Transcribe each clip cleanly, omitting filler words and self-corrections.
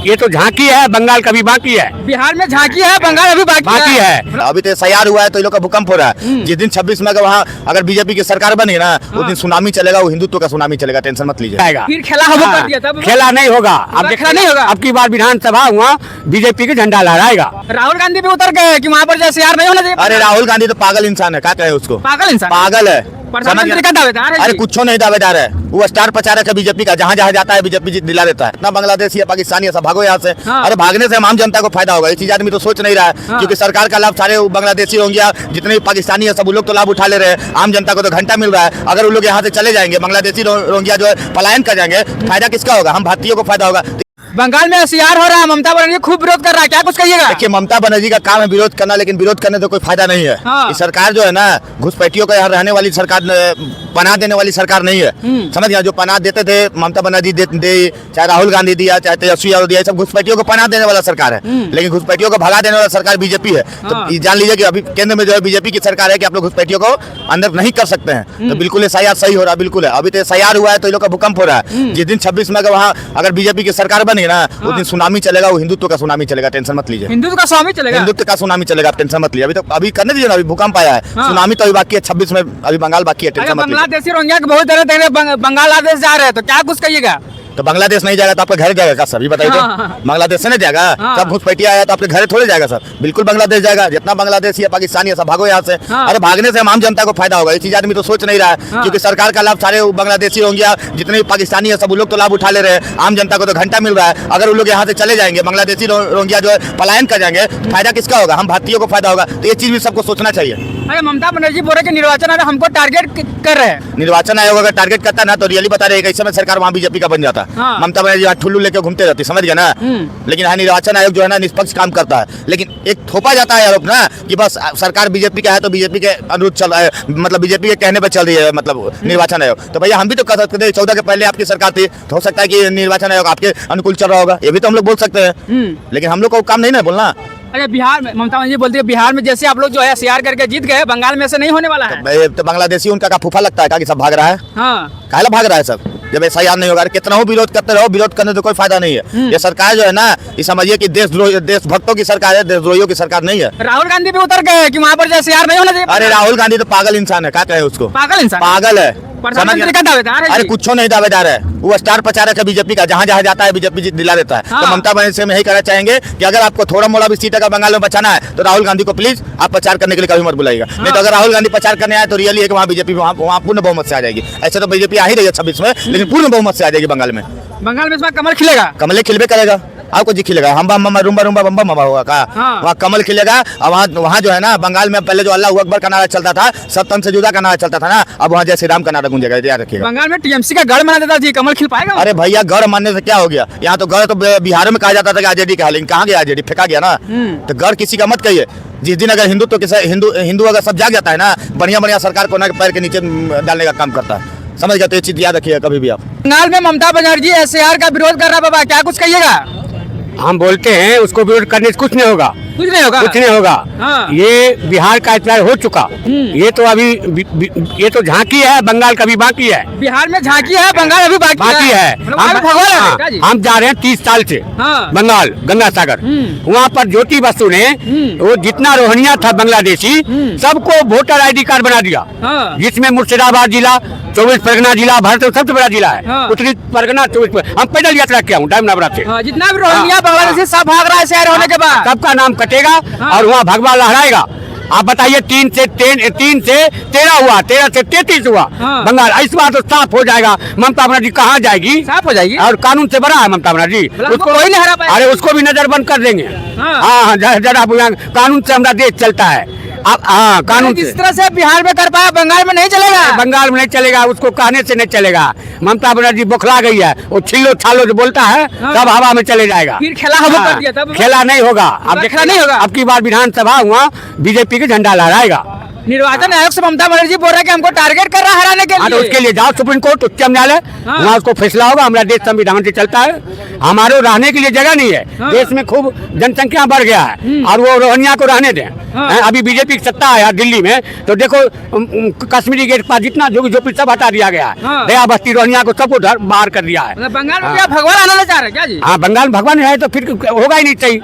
ये तो झांकी है, बंगाल कभी बाकी है। बिहार में झांकी है, बंगाल अभी बाकी है। अभी तो SIR हुआ है तो ये लोग का भूकंप हो रहा है। जिस दिन 26 में वहाँ अगर बीजेपी की सरकार बनी ना, उस दिन सुनामी चलेगा, वो हिंदुत्व का सुनामी चलेगा, टेंशन मत लीजिए। फिर खेला हम कर दिया तब खेला नहीं होगा, अब खेला नहीं होगा। अब की बार विधानसभा हुआ बीजेपी के झंडा लहराएगा। राहुल गांधी भी उतर गए कि वहाँ पर जैसे SIR नहीं होना चाहिए। अरे राहुल गांधी तो पागल इंसान है, क्या कहे उसको, पागल इंसान, पागल है। प्रधानमंत्री का दावेदार है। अरे कुछ नहीं दावेदार है, वो स्टार प्रचारक है बीजेपी का, जहाँ जहाँ जाता है बीजेपी जीत दिला देता है। इतना बांग्लादेशी है, पाकिस्तानी है, सब भागो यहाँ से। अरे भागने से आम जनता को फायदा होगा, ये चीज आदमी तो सोच नहीं रहा है, क्योंकि सरकार का लाभ सारे बांग्लादेशी होंगे, जितने भी पाकिस्तानी है सब लोग तो लाभ उठा ले रहे हैं। आम जनता को तो घंटा मिल रहा है। अगर वो लोग यहाँ से चले जाएंगे, बांग्लादेशी रोहिंग्या जो है पलायन कर जाएंगे, फायदा किसका होगा? हम भारतीयों को फायदा होगा। बंगाल में SIR हो रहा है, ममता बनर्जी खूब विरोध कर रहा है, क्या कुछ कहिएगा? देखिए ममता बनर्जी का काम है विरोध करना, लेकिन विरोध करने से कोई फायदा नहीं है। ये सरकार जो है ना, घुसपैठियों का यहाँ रहने वाली सरकार, पनाह देने वाली सरकार नहीं है। समझ गया? जो पनाह देते थे ममता बनर्जी दे, चाहे राहुल गांधी दिया, चाहे तेजस्वी यादव दिया, सब घुसपैठियों को पनाह देने वाला सरकार है। लेकिन घुसपैठियों को भगा देने वाला सरकार बीजेपी है। तो जान लीजिए कि अभी केंद्र में जो है बीजेपी की सरकार है कि आप लोग घुसपैठियों को अंदर नहीं कर सकते हैं। तो बिल्कुल SIR सही हो रहा है, बिल्कुल है। अभी तो SIR हुआ है तो ये लोग का भूकंप हो रहा है। जिस दिन 26 में वहाँ अगर बीजेपी की सरकार बनी ना, उस दिन सुनामी चलेगा, वो हिंदुत्व का सुनामी चलेगा, टेंशन मत लीजिए। हिंदुत्व का स्वामी चलेगा, हिंदुत्व का सुनामी चलेगा, आप टेंशन मत लीजिए। अभी तो अभी करने दीजिए ना, अभी भूकंप आया है, सुनामी तो अभी बाकी है, 26 में अभी बंगाल बाकी है, टेंशन मत लीजिए। बांग्लादेशी रोहिंग्या बहुत बांग्लादेश जा रहे हैं, तो क्या कुछ कहिएगा? तो बांग्लादेश नहीं जाएगा तो आपका घर जाएगा सब? ये बताइए तो। बांग्लादेश से नहीं जाएगा, सब घुसपैठिया आया तो आपके घर थोड़े जाएगा सब? बिल्कुल बांग्लादेश जाएगा। जितना बांग्लादेशी है, पाकिस्तानी है, सब भागो यहाँ से। अरे भागने से आम जनता को फायदा होगा, ये चीज आदमी तो सोच नहीं रहा है, क्योंकि सरकार का लाभ सारे बांग्लादेशी होंगे, जितने भी पाकिस्तानी है सब लोग तो लाभ उठा ले रहे हैं। आम जनता को तो घंटा मिल रहा है। अगर वो लोग यहाँ से चले जाएंगे, बांग्लादेशी रोहिंग्या जो है पलायन कर जाएंगे, फायदा किसका होगा? हम भारतीयों को फायदा होगा। तो ये चीज भी सबको सोचना चाहिए। अरे ममता बनर्जी बोल रहे कि निर्वाचन आयोग हमको टारगेट कर रहे हैं। निर्वाचन आयोग अगर टारगेट करता ना तो रियली बता रहे इस समय सरकार वहाँ बीजेपी का बन जाता। ममता बनर्जी ठुल्लू लेके घूमते रहती, समझ गया ना। लेकिन हाँ, निर्वाचन आयोग जो है ना निष्पक्ष काम करता है, लेकिन एक थोपा जाता है आरोप ना कि बस सरकार बीजेपी का है तो बीजेपी के अनुरूप चल रहा है, मतलब बीजेपी के कहने पर चल रही है, मतलब निर्वाचन आयोग। तो भैया हम भी तो कर सकते थे, 14 के पहले आपकी सरकार थी, तो हो सकता है कि निर्वाचन आयोग आपके अनुकूल चल रहा होगा, ये भी तो हम लोग बोल सकते हैं। लेकिन हम लोग को काम नहीं ना बोलना। अरे बिहार में ममता बनर्जी बोलती है बिहार में जैसे आप लोग जो है SIR करके जीत गए, बंगाल में से नहीं होने वाला है। तो बांग्लादेशी उनका फूफा लगता है क्या कि सब भाग रहा है? काहे भाग रहा है सब? जब SIR नहीं होगा, कितना हो विरोध करते रहो, विरोध करने से कोई फायदा नहीं है। ये सरकार जो है ना, ये समझिए कि देशभक्तों की सरकार है, देशद्रोहियों की सरकार नहीं है। राहुल गांधी भी उतर गए कि वहाँ पर जैसे SIR नहीं होना चाहिए। अरे राहुल गांधी तो पागल इंसान है, क्या कहे उसको, पागल इंसान, पागल है। प्रधानमंत्री का दावेदार है। अरे कुछ नहीं दावेदार है, वो स्टार प्रचारक है बीजेपी का, जहाँ जहाँ जाता है बीजेपी जीत दिला देता है। तो ममता बनर्जी से हम यही कहना चाहेंगे कि अगर आपको थोड़ा मोड़ा भी सीट अगर बंगाल में बचाना है तो राहुल गांधी को प्लीज आप प्रचार करने के लिए कभी मत बुलाइएगा। नहीं तो अगर राहुल गांधी प्रचार करने आए तो रियली है कि वहाँ बीजेपी वहाँ पूर्ण बहुमत से आ जाएगी। ऐसे तो बीजेपी आ ही रही है 26 में, लेकिन पूर्ण बहुमत से आ जाएगी बंगाल में। बंगाल में इस बार कमल खिलेगा, कमल खिलबे करेगा। आपको जी खिलेगा, हम बम रूम्बा रूम्बा बम बम होगा का? वहाँ कमल खिलेगा। और वहाँ जो है ना, बंगाल में पहले जो अल्लाह अकबर का नारा चलता था, सब तन से जुदा का नारा चलता था ना, अब वहाँ जय श्री राम का नारा गूंजेगा, याद रखिएगा। बंगाल में TMC का गढ़ माना जाता जी, कमल खिल पाएगा? अरे भैया गढ़ मानने से क्या हो गया? यहाँ तो गढ़ तो बिहार में कहा जाता था कि आरजेडी का है, लेकिन कहाँ गया आरजेडी? फेंका गया ना। तो गढ़ किसी का मत कहिए। जिस दिन अगर हिंदू अगर सब जाग जाता है ना, बढ़िया बढ़िया सरकार को ना पैर के नीचे डालने का काम करता है, समझ गया? तो ये चीज याद रखिएगा कभी भी आप। बंगाल में ममता बनर्जी SIR का विरोध कर रहा है, बाबा क्या कुछ कहिएगा? हम बोलते हैं उसको विरोध करने से कुछ नहीं होगा, कुछ नहीं होगा, कुछ नहीं होगा। ये बिहार का इतना हो चुका, ये तो अभी ये तो झांकी है, बंगाल कभी बाकी है। बिहार में झांकी है, बंगाल अभी बाकी है। हम जा रहे हैं 30 साल से बंगाल गंगा सागर, वहाँ पर ज्योति बसु ने वो जितना रोहिंग्या था बांग्लादेशी सबको वोटर ID कार्ड बना दिया, जिसमें मुर्शिदाबाद जिला, 24 परगना जिला भारत का सबसे बड़ा जिला है। उत्तरी परगना 24। हम पैदल यात्रा किया हूँ डायमनाबाद से। जितना भी रोहिंग्या बांग्लादेशी सब भाग रहा है SIR होने के बाद, सबका नाम कटेगा और वहाँ भगवा लहराएगा। आप बताइए 3 से 13 हुआ, 13 से 33 हुआ बंगाल। इस बार तो साफ हो जाएगा। ममता बनर्जी कहाँ जाएगी? साफ हो जाएगी। और कानून से बड़ा है ममता बनर्जी, उसको कोई नहीं हरा पाएगा। अरे उसको भी नजरबंद कर देंगे। हाँ, जरा कानून से हमारा देश चलता है। अब कानून जिस तरह से बिहार में कर पाया, बंगाल में नहीं चलेगा। बंगाल में नहीं चलेगा, उसको कहने से नहीं चलेगा। ममता बनर्जी बौखला गई है, वो छिल्लो छालो जो बोलता है सब हवा में चले जाएगा। फिर खेला हम कर दिया तब खेला नहीं होगा, अब खेला नहीं होगा। अब की बार विधानसभा हुआ बीजेपी के झंडा लहराएगा। निर्वाचन आयोग से ममता बनर्जी बोल रहे हैं कि हमको टारगेट कर रहा है हराने के हाँ, तो लिए। उसके लिए जाओ सुप्रीम कोर्ट, उच्च न्यायालय, वहाँ उसको फैसला होगा। हमारा देश संविधान से चलता है, हमारे रहने के लिए जगह नहीं है। देश में खूब जनसंख्या बढ़ गया है और वो रोहिंग्या को रहने दें। अभी बीजेपी की सत्ता है दिल्ली में, तो देखो कश्मीरी गेट पर जितना जो सब हटा दिया गया है, दया बस्ती रोहिंग्या को सबको बाहर कर दिया है। मतलब बंगाल में क्या भगवान आना चाह रहे हैं क्या जी? हाँ, बंगाल में भगवान है तो फिर होगा ही नहीं चाहिए।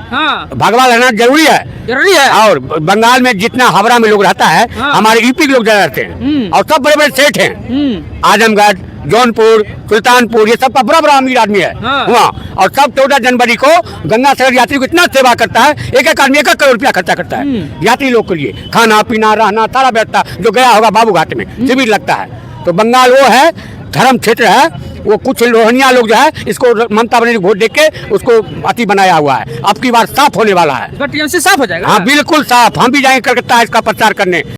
भगवान रहना जरूरी है, जरूरी है। और बंगाल में जितना हावड़ा में लोग रहता है, हमारे यूपी के लोग ज्यादा रहते हैं और सब बड़े बड़े सेठ हैं। आजमगढ़, जौनपुर, सुल्तानपुर, ये सब का बड़ा बड़ा अमीर आदमी है वहाँ। और सब 14 जनवरी को गंगा सागर यात्री को इतना सेवा करता है, एक एक आदमी 1 करोड़ रुपया खर्चा करता है यात्री लोग के लिए, खाना पीना रहना सारा व्यवस्था। जो गया होगा बाबू घाट में शिविर लगता है। तो बंगाल वो है, धर्म क्षेत्र है। वो कुछ रोहिंग्या लोग जो है इसको ममता बनर्जी वोट देख के उसको अति बनाया हुआ है। अब की बार साफ होने वाला है, टीएमसी साफ हो जाएगा। हाँ बिल्कुल साफ। हम भी जाएंगे कलकत्ता इसका प्रचार करने।